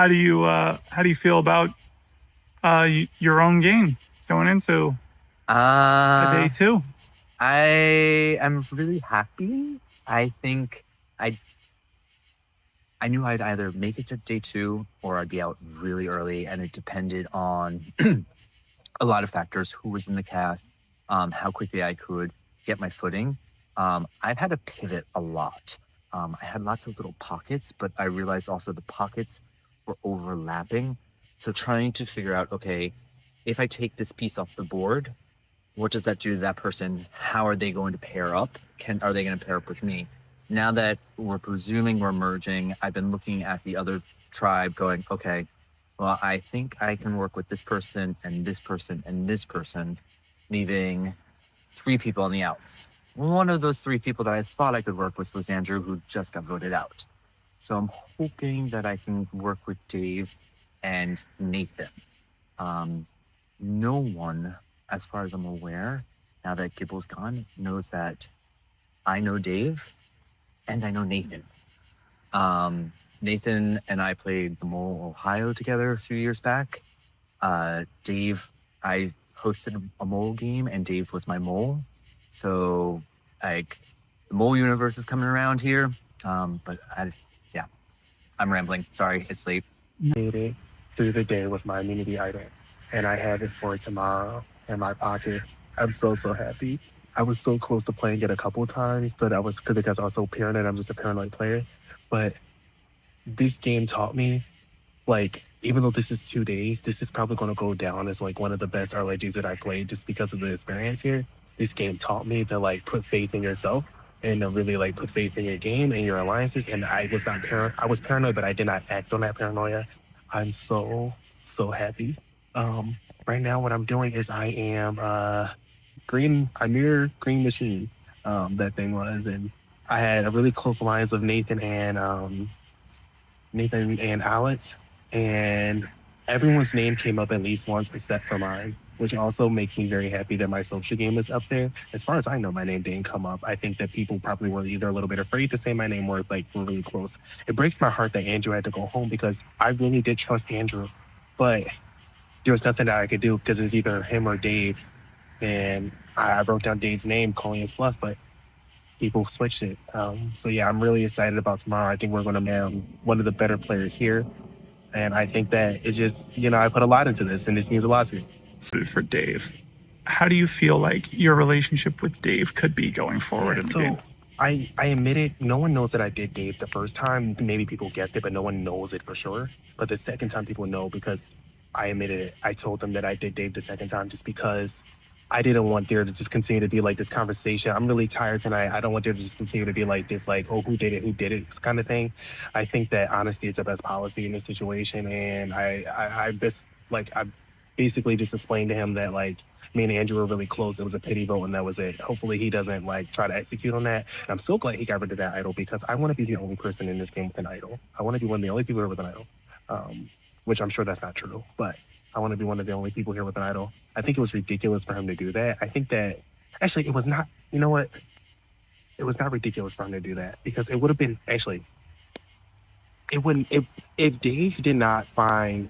How do you feel about your own game going into a day Uh, two? I am really happy. I think I I knew I'd either make it to day two or I'd be out really early, and it depended on a lot of factors: who was in the cast, how quickly I could get my footing. I've had to pivot a lot. I had lots of little pockets, but I realized also the pockets were overlapping. So trying to figure out, okay, if I take this piece off the board, what does that do to that person? How are they going to pair up? Are they going to pair up with me? Now that we're presuming we're merging, I've been looking at the other tribe going, okay, well, I think I can work with this person and this person and this person, leaving 3 people on the outs. One of those 3 people that I thought I could work with was Andrew, who just got voted out. So I'm hoping that I can work with Dave and Nathan. No one, as far as I'm aware, now that Gibble's gone, knows that I know Dave and I know Nathan. Nathan and I played the Mole Ohio together a few years back. Dave, I hosted a mole game and Dave was my mole. So, like, the mole universe is coming around here. Yeah, I'm rambling. Sorry, it's late. Made it through the day with my immunity item, and I have it for tomorrow in my pocket. I'm so happy. I was so close to playing it a couple of times, but because I was so paranoid. I'm just a paranoid player. But this game taught me, like, even though this is 2 days, this is probably going to go down as like one of the best RLGs that I played just because of the experience here. This game taught me to like put faith in yourself and to really like put faith in your game and your alliances. And I was not I was paranoid, but I did not act on that paranoia. I'm so happy. Right now, what I'm doing is I am I'm near Green Machine. That thing was, and I had a really close alliance with Nathan and Alex, and everyone's name came up at least once except for mine, which also makes me very happy that my social game is up there. As far as I know, my name didn't come up. I think that people probably were either a little bit afraid to say my name or like were really close. It breaks my heart that Andrew had to go home because I really did trust Andrew, but there was nothing that I could do because it was either him or Dave. And I wrote down Dave's name, calling his bluff, but people switched it. So yeah, I'm really excited about tomorrow. I think we're going to be one of the better players here. And I think that it's just, I put a lot into this and this means a lot to me. For Dave, how do you feel like your relationship with Dave could be going forward in the game? I admit it, no one knows that I did Dave the first time. Maybe people guessed it, but no one knows it for sure. But the second time people know because I admitted it. I told them that I did Dave the second time just because I didn't want there to just continue to be like this conversation. I'm really tired tonight. I don't want there to just continue to be like this, like, oh, who did it kind of thing. I think that honesty is the best policy in this situation. And I basically just explained to him that like me and Andrew were really close. It was a pity vote and that was it. Hopefully he doesn't like try to execute on that. And I'm so glad he got rid of that idol because I want to be the only person in this game with an idol. I want to be one of the only people here with an idol. Which I'm sure that's not true, but I want to be one of the only people here with an idol. I think it was ridiculous for him to do that. I think that actually it was not, you know what? It was not ridiculous for him to do that because it would have been actually, it wouldn't, if Dave did not find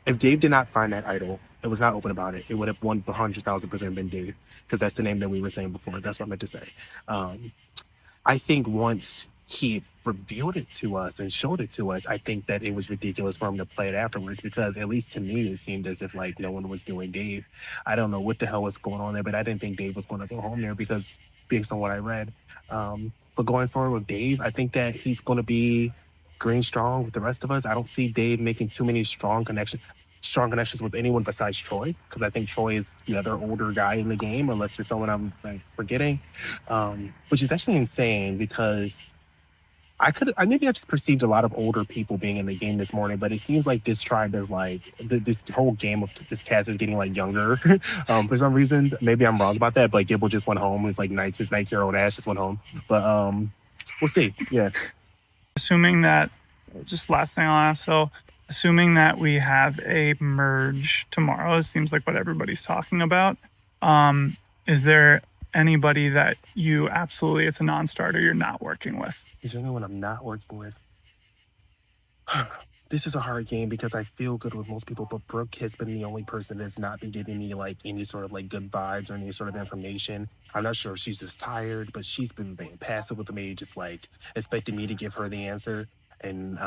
that idol, it was not open about it. It would have 100,000% been Dave because that's the name that we were saying before. That's what I meant to say. I think once he revealed it to us and showed it to us, I think that it was ridiculous for him to play it afterwards because at least to me, it seemed as if like no one was doing Dave. I don't know what the hell was going on there, but I didn't think Dave was going to go home there because based on what I read. But going forward with Dave, I think that he's going to be green strong with the rest of us. I don't see Dave making too many strong connections with anyone besides Troy, because I think Troy is the other older guy in the game, unless there's someone I'm like forgetting, which is actually insane because maybe I just perceived a lot of older people being in the game this morning, but it seems like this tribe is like this whole game of this cast is getting like younger for some reason. Maybe I'm wrong about that, but Gibble just went home. It's like his 19-year-old ass just went home, but we'll see. Yeah. Assuming that, just last thing I'll ask, so assuming that we have a merge tomorrow, it seems like what everybody's talking about. Is there anybody that you absolutely, it's a non-starter, you're not working with? Is there anyone I'm not working with? this is a hard game because I feel good with most people, but Brooke has been the only person that's not been giving me like any sort of like good vibes or any sort of information. I'm not sure if she's just tired, but she's been being passive with me, just like expecting me to give her the answer and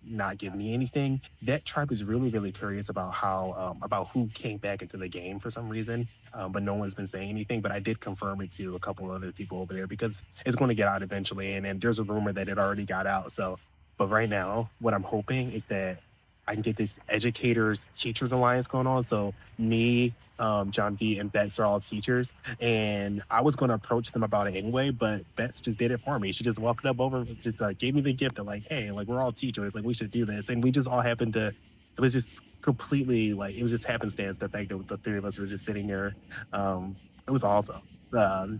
not give me anything. That tribe is really, really curious about how about who came back into the game for some reason, but no one's been saying anything. But I did confirm it to a couple other people over there because it's going to get out eventually, and there's a rumor that it already got out. So but right now, what I'm hoping is that I can get this educators teachers alliance going on. So me, John V, and Bex are all teachers, and I was going to approach them about it anyway, but Bex just did it for me. She just walked up over, just gave me the gift of like, hey, like we're all teachers, like we should do this, and we just all happened to. It was just completely like it was just happenstance. The fact that the three of us were just sitting there, it was awesome.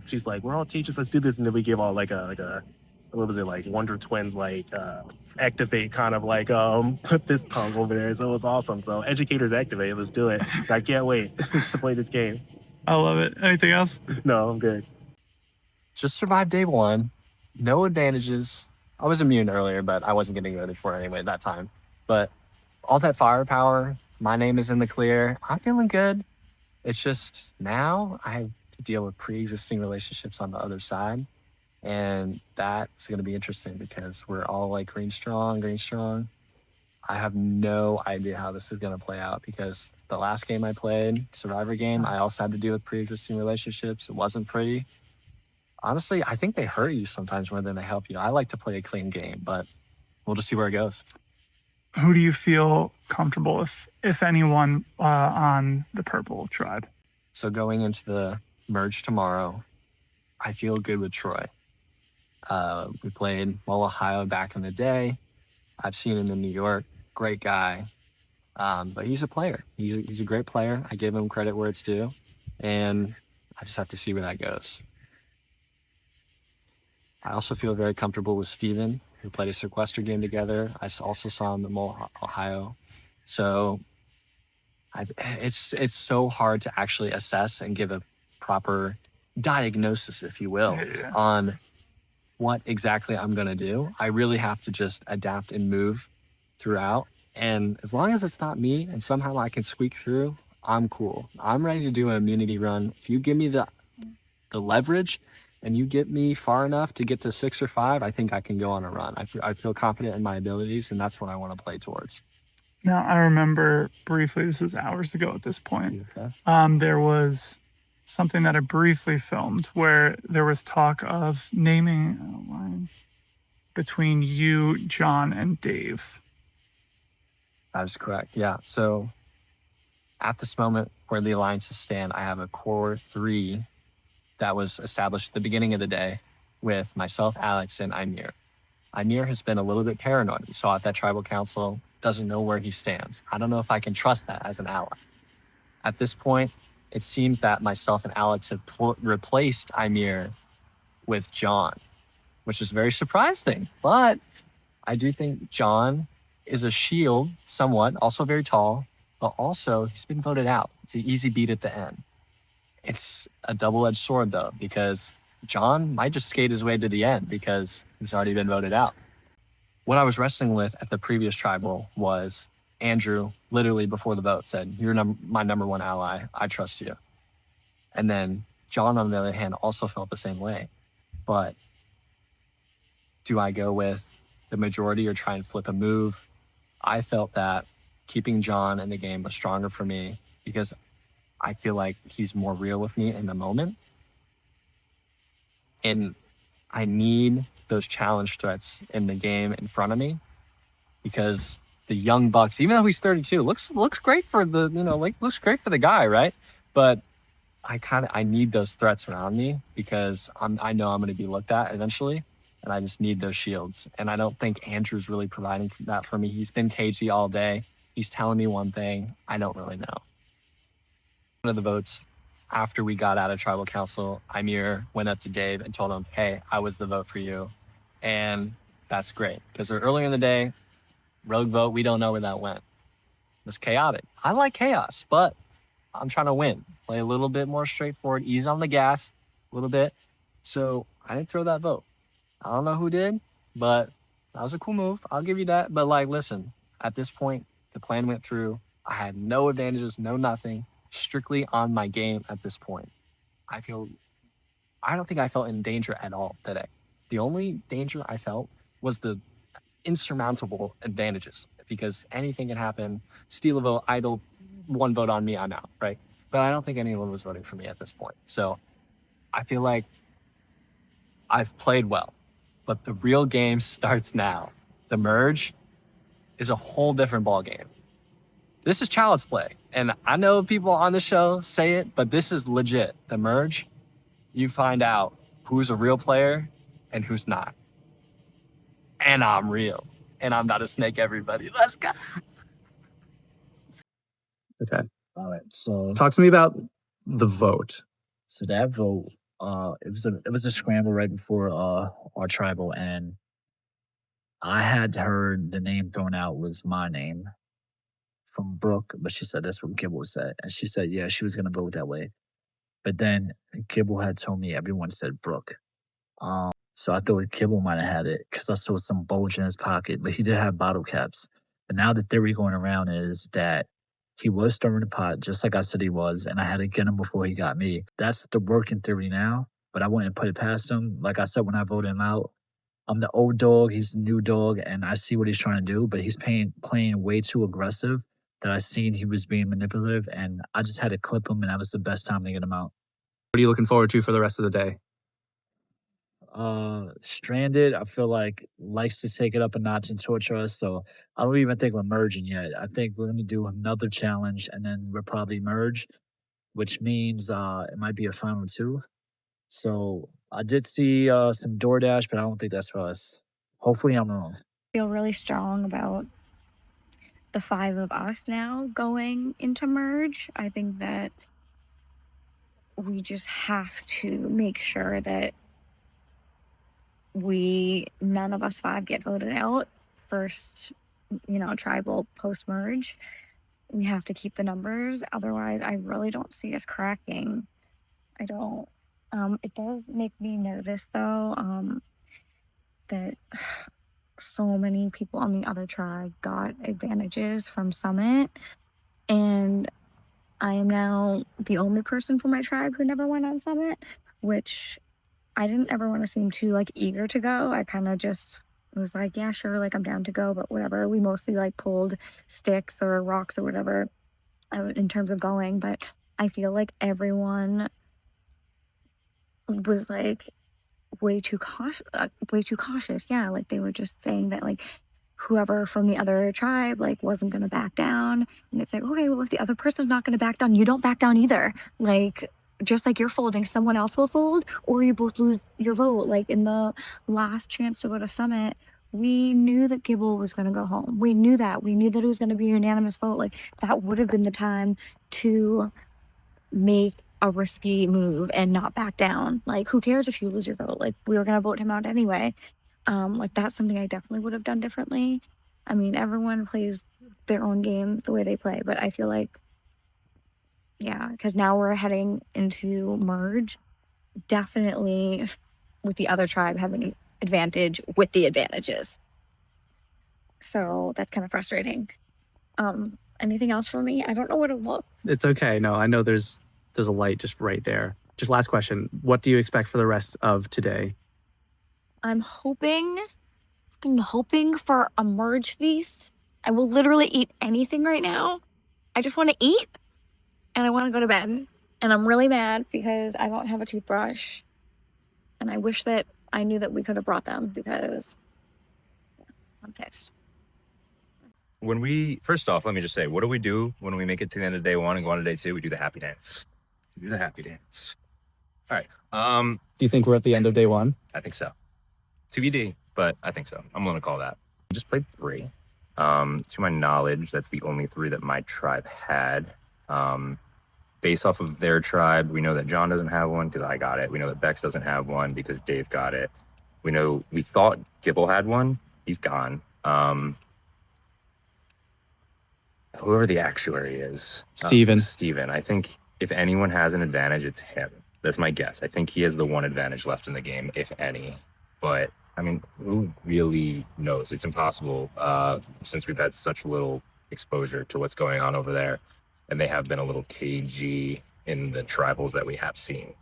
She's like, we're all teachers, let's do this, and then we give all like a what was it like Wonder Twins like activate kind of like fist pump over there. So it was awesome. So educators activate, let's do it. I can't wait to play this game. I love it. Anything else? No, I'm good. Just survived day one. No advantages. I was immune earlier, but I wasn't getting ready for it anyway at that time. But all that firepower, my name is in the clear. I'm feeling good. It's just now I have to deal with pre-existing relationships on the other side. And that's going to be interesting because we're all like green strong. I have no idea how this is going to play out because the last game I played, Survivor game, I also had to deal with pre-existing relationships. It wasn't pretty. Honestly, I think they hurt you sometimes more than they help you. I like to play a clean game, but we'll just see where it goes. Who do you feel comfortable with, if anyone, on the purple tribe? So going into the merge tomorrow, I feel good with Troy. We played Ohio back in the day. I've seen him in New York. Great guy. But he's a player. He's a great player. I give him credit where it's due. And I just have to see where that goes. I also feel very comfortable with Steven, who played a sequester game together. I also saw him in Ohio. So it's so hard to actually assess and give a proper diagnosis, if you will, on what exactly I'm going to do. I really have to just adapt and move throughout. And as long as it's not me and somehow I can squeak through, I'm cool. I'm ready to do an immunity run. If you give me the leverage and you get me far enough to get to 6 or 5, I think I can go on a run. I feel confident in my abilities, and that's what I want to play towards. Now, I remember briefly, this is hours ago at this point, there was something that I briefly filmed where there was talk of naming lines between you, John, and Dave. That is correct. Yeah. So at this moment where the alliances stand, I have a core 3 that was established at the beginning of the day with myself, Alex, and Ymir. Ymir has been a little bit paranoid. We saw at that tribal council, doesn't know where he stands. I don't know if I can trust that as an ally. At this point, it seems that myself and Alex have replaced Ymir with John, which is very surprising. But I do think John is a shield somewhat, also very tall, but also he's been voted out. It's an easy beat at the end. It's a double-edged sword, though, because John might just skate his way to the end because he's already been voted out. What I was wrestling with at the previous tribal was Andrew, literally before the vote, said, "You're my number 1 ally. I trust you." And then John, on the other hand, also felt the same way. But do I go with the majority or try and flip a move? I felt that keeping John in the game was stronger for me because I feel like he's more real with me in the moment. And I need those challenge threats in the game in front of me because the young bucks, even though he's 32, looks great for the, looks great for the guy, right? But I need those threats around me because I know I'm going to be looked at eventually, and I just need those shields. And I don't think Andrew's really providing that for me. He's been cagey all day. He's telling me one thing. I don't really know. One of the votes after we got out of tribal council, Ymir went up to Dave and told him, "Hey, I was the vote for you." And that's great because earlier in the day, rogue vote, we don't know where that went. It was chaotic. I like chaos, but I'm trying to win. Play a little bit more straightforward, ease on the gas a little bit. So I didn't throw that vote. I don't know who did, but that was a cool move. I'll give you that. But listen, At this point, the plan went through. I had no advantages, no nothing, strictly on my game at this point. I don't think I felt in danger at all today. The only danger I felt was the insurmountable advantages, because anything can happen. Steal a vote, idle, 1 vote on me, I'm out, right? But I don't think anyone was voting for me at this point. So I feel like I've played well, but the real game starts now. The merge is a whole different ball game. This is child's play, and I know people on the show say it, but this is legit. The merge, you find out who's a real player and who's not. And I'm real, and I'm about to snake everybody. Let's go. Okay. All right. So Talk to me about the vote. that vote, it was a scramble right before our tribal, and I had heard the name thrown out was my name from Brooke, but she said that's what Gibble said, and she said yeah she was gonna vote that way, but then Gibble had told me everyone said Brooke. So I thought Gibble might have had it because I saw some bulge in his pocket, but he did have bottle caps. But now the theory going around is that he was stirring the pot just like I said he was, and I had to get him before he got me. That's the working theory now, but I wouldn't put it past him. Like I said when I voted him out, I'm the old dog, he's the new dog, and I see what he's trying to do, but he's playing way too aggressive that I seen he was being manipulative, and I just had to clip him, and that was the best time to get him out. What are you looking forward to for the rest of the day? Stranded, I feel like likes to take it up a notch and torture us, so I don't even think we're merging yet. I think we're gonna do another challenge and then we'll probably merge, which means it might be a final 2. So I did see some DoorDash, but I don't think that's for us. Hopefully I'm wrong. Feel really strong about the 5 of us now going into merge. I think that we just have to make sure that none of us 5 get voted out first, tribal post merge. We have to keep the numbers, otherwise I really don't see us cracking. I don't. It does make me nervous though, that so many people on the other tribe got advantages from Summit, and I am now the only person from my tribe who never went on Summit, which I didn't ever want to seem too eager to go. I kind of just was like, yeah, sure, I'm down to go, but whatever. We mostly pulled sticks or rocks or whatever in terms of going, but I feel like everyone was way too cautious. Yeah, they were just saying that whoever from the other tribe wasn't gonna back down, and it's okay, well, if the other person's not gonna back down, you don't back down either. Just like you're folding, someone else will fold, or you both lose your vote. In the last chance to go to Summit, we knew that Gibble was going to go home. We knew that it was going to be a unanimous vote. That would have been the time to make a risky move and not back down. Who cares if you lose your vote? We were going to vote him out anyway. That's something I definitely would have done differently. I mean, everyone plays their own game the way they play, but I feel yeah, because now we're heading into merge, definitely with the other tribe having advantage with the advantages. So that's kind of frustrating. Anything else for me? I don't know where to look. It's okay. No, I know there's a light just right there. Just last question. What do you expect for the rest of today? I'm hoping for a merge feast. I will literally eat anything right now. I just want to eat. And I want to go to bed, and I'm really mad because I don't have a toothbrush, and I wish that I knew that we could have brought them because I'm pissed. First off, let me just say, what do we do when we make it to the end of day 1 and go on to day 2? We do the happy dance. We do the happy dance. All right. Do you think we're at the end of day 1? I think so. TBD, but I think so. I'm going to call that. We just played 3. To my knowledge, that's the only 3 that my tribe had. Based off of their tribe, we know that John doesn't have one because I got it. We know that Bex doesn't have one because Dave got it. We thought Gibble had one. He's gone. Whoever the actuary is. Steven. I think if anyone has an advantage, it's him. That's my guess. I think he has the one advantage left in the game, if any. But I mean, who really knows? It's impossible since we've had such little exposure to what's going on over there, and they have been a little cagey in the tribals that we have seen.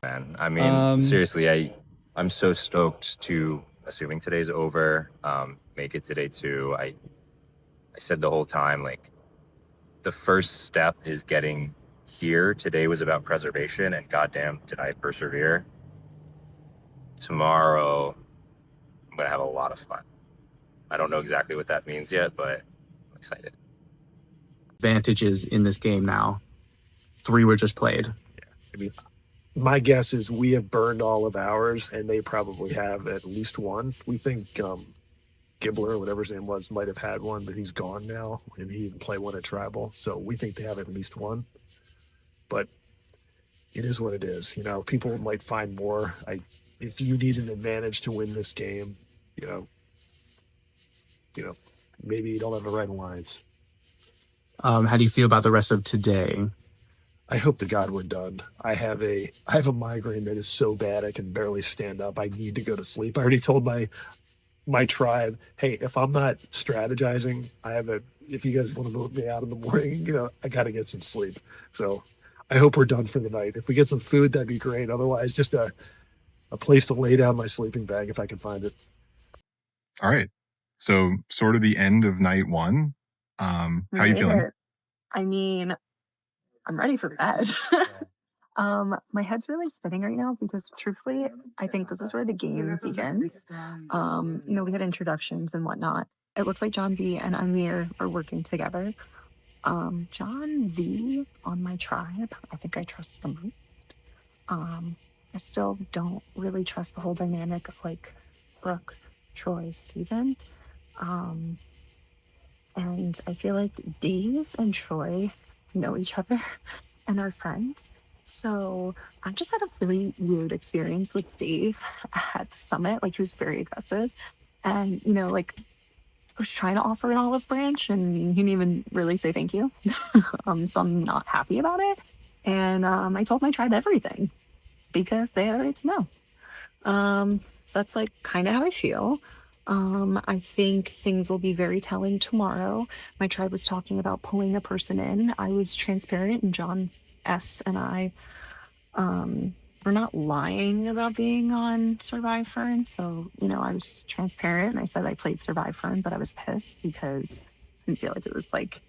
Man, I mean, seriously, I'm so stoked to, assuming today's over, make it to day 2. I said the whole time, like, the first step is getting here. Today was about preservation, and goddamn, did I persevere. Tomorrow, I'm gonna have a lot of fun. I don't know exactly what that means yet, but I'm excited. Advantages in this game now. 3 were just played. I mean, my guess is we have burned all of ours, and they probably have at least one. We think Gibbler, whatever his name was, might have had one, but he's gone now, and he didn't play one at Tribal. So we think they have at least one. But it is what it is. You know, people might find more. If you need an advantage to win this game, you know, maybe you don't have the right alliance. How do you feel about the rest of today? I hope to God we're done. I have a migraine that is so bad I can barely stand up. I need to go to sleep. I already told my tribe, hey, if I'm not strategizing, if you guys want to vote me out in the morning, you know, I got to get some sleep. So I hope we're done for the night. If we get some food, that'd be great. Otherwise, just a place to lay down my sleeping bag if I can find it. All right. So sort of the end of night 1. How are you feeling? I mean, I'm ready for bed. My head's really spinning right now because truthfully, I think this is where the game begins. You know, we had introductions and whatnot. It looks like John V and Amir are working together. John V on my tribe, I think I trust the most. I still don't really trust the whole dynamic of like Brooke, Troy, Steven. And I feel like Dave and Troy know each other and are friends. So I just had a really weird experience with Dave at the summit. Like, he was very aggressive. And, you know, like, I was trying to offer an olive branch and he didn't even really say thank you. So I'm not happy about it. And I told my tribe everything because they had a right to know. So that's like kind of how I feel. I think things will be very telling tomorrow. My tribe was talking about pulling a person in. I was transparent, and John S. and I were not lying about being on Survive Fern. So, you know, I was transparent, and I said I played Survive Fern, but I was pissed because I didn't feel like it was like,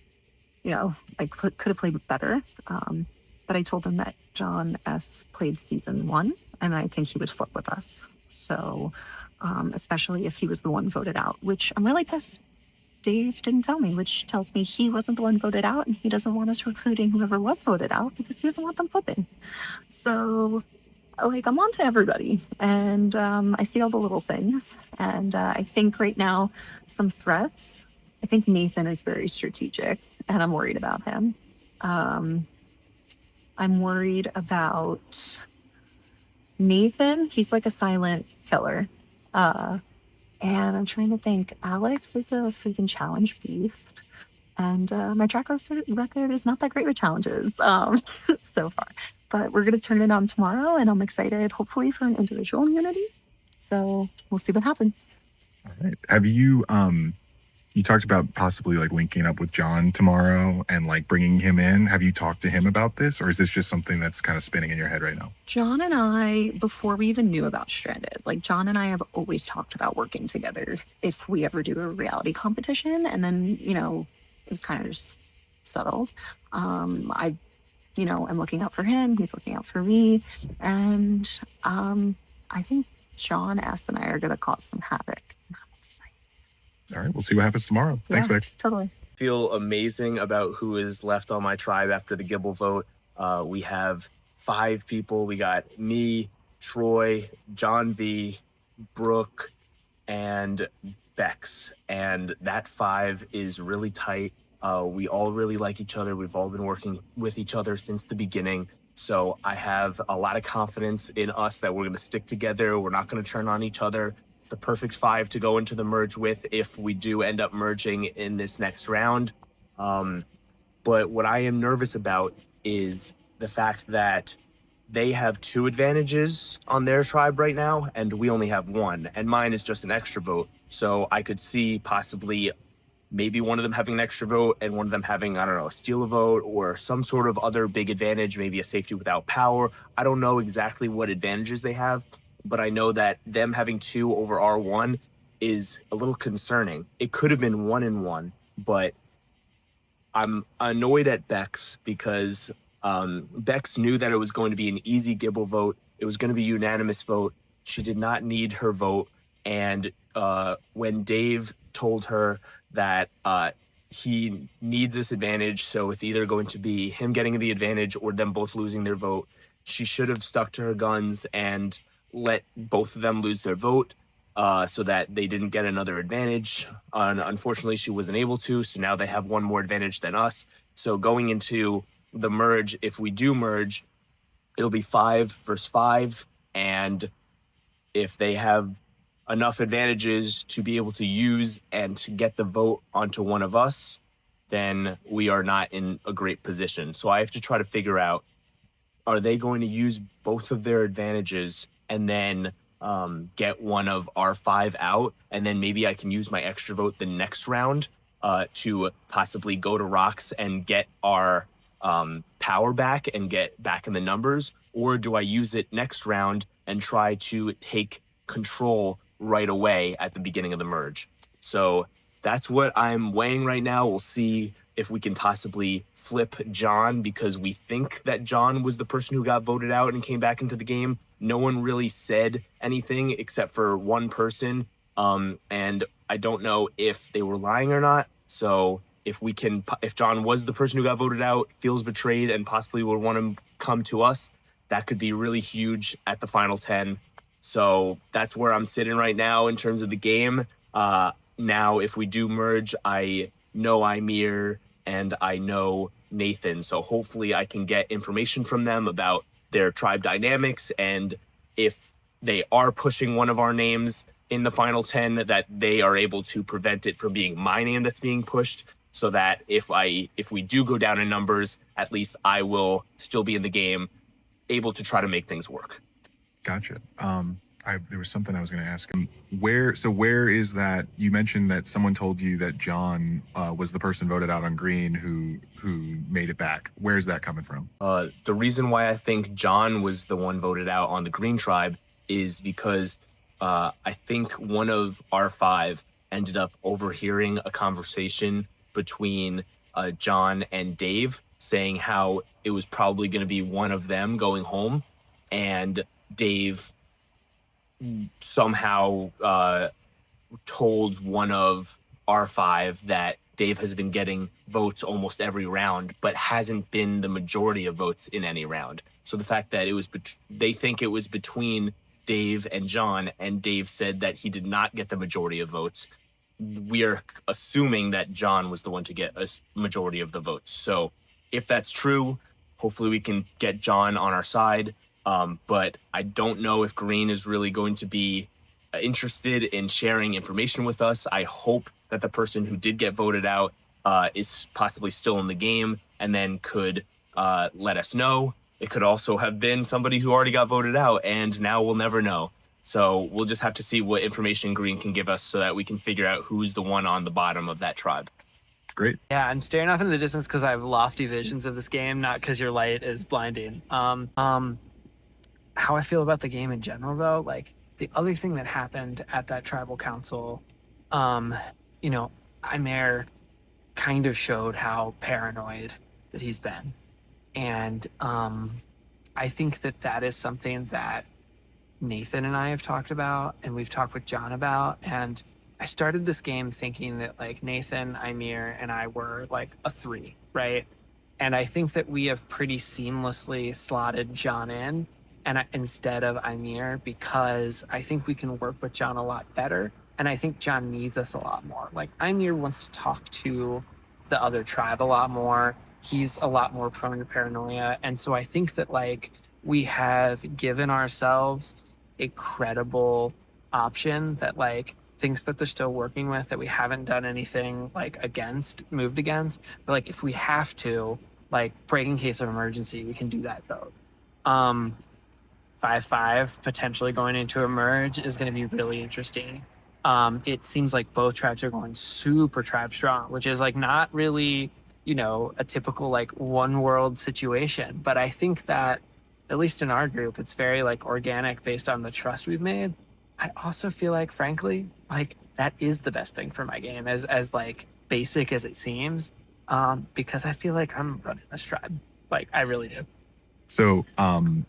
you know, I could have played better. But I told him that John S. played season 1, and I think he would flip with us. So, especially if he was the one voted out, which I'm really pissed Dave didn't tell me, which tells me he wasn't the one voted out and he doesn't want us recruiting whoever was voted out because he doesn't want them flipping. So, like, I'm on to everybody, and I see all the little things, and I think right now some threats. I think Nathan is very strategic, and I'm worried about him. I'm worried about Nathan. He's like a silent killer. And I'm trying to think, Alex is a freaking challenge beast. And my track record is not that great with challenges so far. But we're going to turn it on tomorrow, and I'm excited, hopefully, for an individual immunity. So we'll see what happens. All right. Have you, you talked about possibly like linking up with John tomorrow and like bringing him in. Have you talked to him about this, or is this just something that's kind of spinning in your head right now? John and I, before we even knew about Stranded, like John and I have always talked about working together if we ever do a reality competition. And then, you know, it was kind of just settled. I, you know, I'm looking out for him. He's looking out for me. And I think John S. and I are going to cause some havoc. All right, we'll see what happens tomorrow. Thanks, Vic. Totally. Feel amazing about who is left on my tribe after the Gibble vote. We have 5 people. We got me, Troy, John V, Brooke, and Bex. And that 5 is really tight. We all really like each other. We've all been working with each other since the beginning. So I have a lot of confidence in us that we're going to stick together. We're not going to turn on each other. It's the perfect 5 to go into the merge with if we do end up merging in this next round. But what I am nervous about is the fact that they have 2 advantages on their tribe right now, and we only have 1, and mine is just an extra vote. So I could see possibly maybe one of them having an extra vote and one of them having, I don't know, a steal a vote or some sort of other big advantage, maybe a safety without power. I don't know exactly what advantages they have, but I know that them having 2 over R1 is a little concerning. It could have been 1 and 1, but I'm annoyed at Bex because Bex knew that it was going to be an easy Gibble vote. It was going to be a unanimous vote. She did not need her vote. And when Dave told her that he needs this advantage, so it's either going to be him getting the advantage or them both losing their vote, she should have stuck to her guns and let both of them lose their vote so that they didn't get another advantage. Unfortunately, she wasn't able to, so now they have one more advantage than us. So going into the merge, if we do merge, it'll be 5 versus 5, and if they have enough advantages to be able to use and to get the vote onto one of us, then we are not in a great position. So I have to try to figure out, are they going to use both of their advantages and then get one of our 5 out, and then maybe I can use my extra vote the next round to possibly go to rocks and get our power back and get back in the numbers? Or do I use it next round and try to take control right away at the beginning of the merge? So that's what I'm weighing right now. We'll see if we can possibly flip John, because we think that John was the person who got voted out and came back into the game. No one really said anything except for one person, and I don't know if they were lying or not. So if John was the person who got voted out, feels betrayed, and possibly would want to come to us, that could be really huge at the final 10. So that's where I'm sitting right now in terms of the game. Now, if we do merge, I know Ymir and I know Nathan. So hopefully I can get information from them about their tribe dynamics, and if they are pushing one of our names in the final 10, that they are able to prevent it from being my name that's being pushed, so that if we do go down in numbers, at least I will still be in the game, able to try to make things work. Gotcha. There was something I was going to ask him. Where is that? You mentioned that someone told you that John was the person voted out on green who made it back. Where is that coming from? The reason why I think John was the one voted out on the green tribe is because I think one of our 5 ended up overhearing a conversation between John and Dave, saying how it was probably going to be one of them going home, and Dave somehow told one of our 5 that Dave has been getting votes almost every round, but hasn't been the majority of votes in any round. So the fact that they think it was between Dave and John, and Dave said that he did not get the majority of votes, we are assuming that John was the one to get a majority of the votes. So if that's true, hopefully we can get John on our side. But I don't know if Green is really going to be interested in sharing information with us. I hope that the person who did get voted out is possibly still in the game and then could let us know. It could also have been somebody who already got voted out, and now we'll never know. So we'll just have to see what information Green can give us so that we can figure out who's the one on the bottom of that tribe. Great. Yeah, I'm staring off into the distance because I have lofty visions of this game, not because your light is blinding. How I feel about the game in general, though, like the other thing that happened at that tribal council, Ymir kind of showed how paranoid that he's been. And I think that is something that Nathan and I have talked about, and we've talked with John about. And I started this game thinking that like Nathan, Ymir, and I were like a 3, right? And I think that we have pretty seamlessly slotted John in instead of Ymir, because I think we can work with John a lot better. And I think John needs us a lot more. Like Ymir wants to talk to the other tribe a lot more. He's a lot more prone to paranoia. And so I think that like we have given ourselves a credible option that like thinks that they're still working with, that we haven't done anything like moved against. But like if we have to, like break in case of emergency, we can do that vote. 5-5 potentially going into a merge is going to be really interesting. It seems like both tribes are going super tribe strong, which is like not really, a typical like one world situation. But I think that at least in our group, it's very like organic based on the trust we've made. I also feel like, frankly, like that is the best thing for my game, as like basic as it seems, because I feel like I'm running this tribe. Like I really do. So 5-5,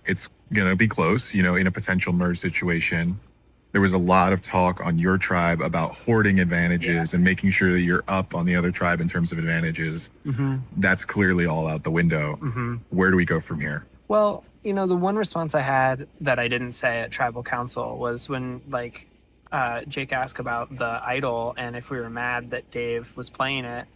it's gonna be close, in a potential merge situation. There was a lot of talk on your tribe about hoarding advantages and making sure that you're up on the other tribe in terms of advantages. Mm-hmm. That's clearly all out the window. Mm-hmm. Where do we go from here? Well, the one response I had that I didn't say at tribal council was when like Jake asked about the idol and if we were mad that Dave was playing it.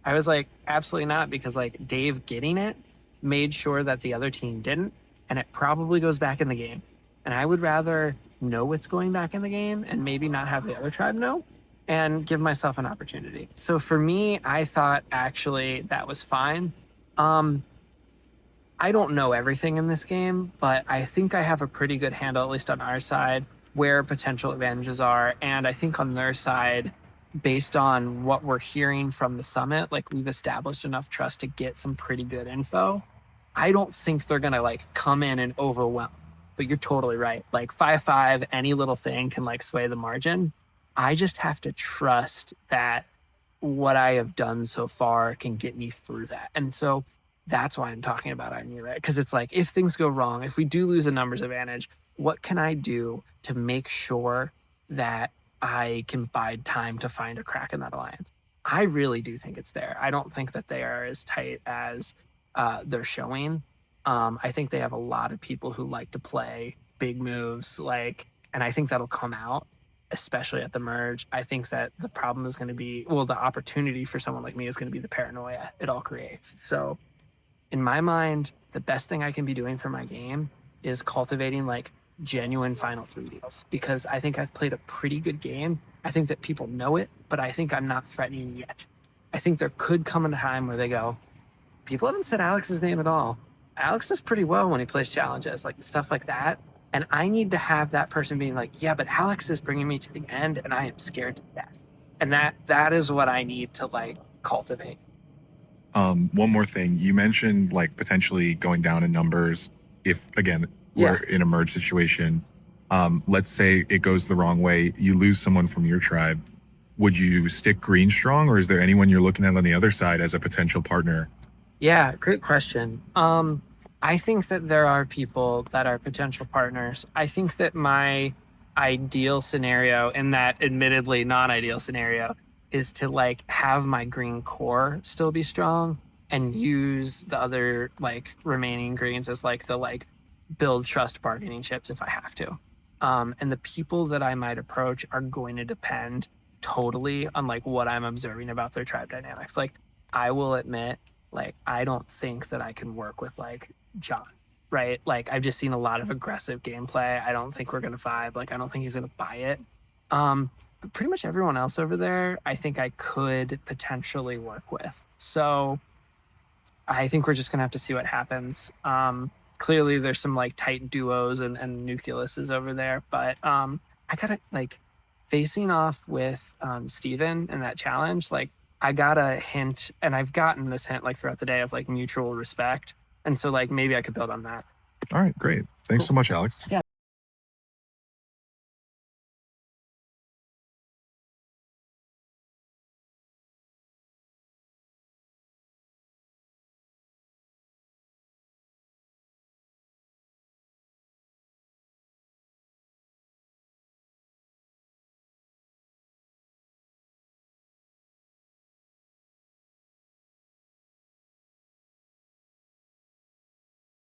I was like, absolutely not, because like Dave getting it made sure that the other team didn't, and it probably goes back in the game. And I would rather know it's going back in the game and maybe not have the other tribe know and give myself an opportunity. So for me, I thought actually that was fine. I don't know everything in this game, but I think I have a pretty good handle, at least on our side, where potential advantages are. And I think on their side, based on what we're hearing from the summit, like we've established enough trust to get some pretty good info. I don't think they're gonna like come in and overwhelm. But you're totally right. Like 5-5, any little thing can like sway the margin. I just have to trust that what I have done so far can get me through that. And so that's why I'm talking about I knew it. Because it's like, if things go wrong, if we do lose a numbers advantage, what can I do to make sure that I can bide time to find a crack in that alliance? I really do think it's there. I don't think that they are as tight as they're showing. I think they have a lot of people who like to play big moves, and I think that'll come out, especially at the merge. I think that the problem is going to be, the opportunity for someone like me is going to be the paranoia it all creates. So in my mind, the best thing I can be doing for my game is cultivating like genuine final 3 deals, because I think I've played a pretty good game. I think that people know it, but I think I'm not threatening yet. I think there could come a time where they go, people haven't said Alex's name at all. Alex does pretty well when he plays challenges, like stuff like that. And I need to have that person being like, yeah, but Alex is bringing me to the end and I am scared to death. And that is what I need to like cultivate. One more thing. You mentioned like potentially going down in numbers if, again, we're in a merge situation. Let's say it goes the wrong way. You lose someone from your tribe. Would you stick green strong, or is there anyone you're looking at on the other side as a potential partner? Yeah, great question. I think that there are people that are potential partners. I think that my ideal scenario, in that admittedly non-ideal scenario, is to like have my green core still be strong and use the other like remaining greens as like the like build trust bargaining chips if I have to. And the people that I might approach are going to depend totally on like what I'm observing about their tribe dynamics. Like I will admit, like I don't think that I can work with like John, right? Like I've just seen a lot of aggressive gameplay. I don't think we're gonna vibe. Like I don't think he's gonna buy it. But pretty much everyone else over there, I think I could potentially work with. So I think we're just gonna have to see what happens. Clearly there's some like tight duos and nucleuses over there, but I gotta like facing off with Steven in that challenge, like I got a hint, and I've gotten this hint like throughout the day of like mutual respect. And so like maybe I could build on that. All right, great. Thanks so much, Alex. Yeah.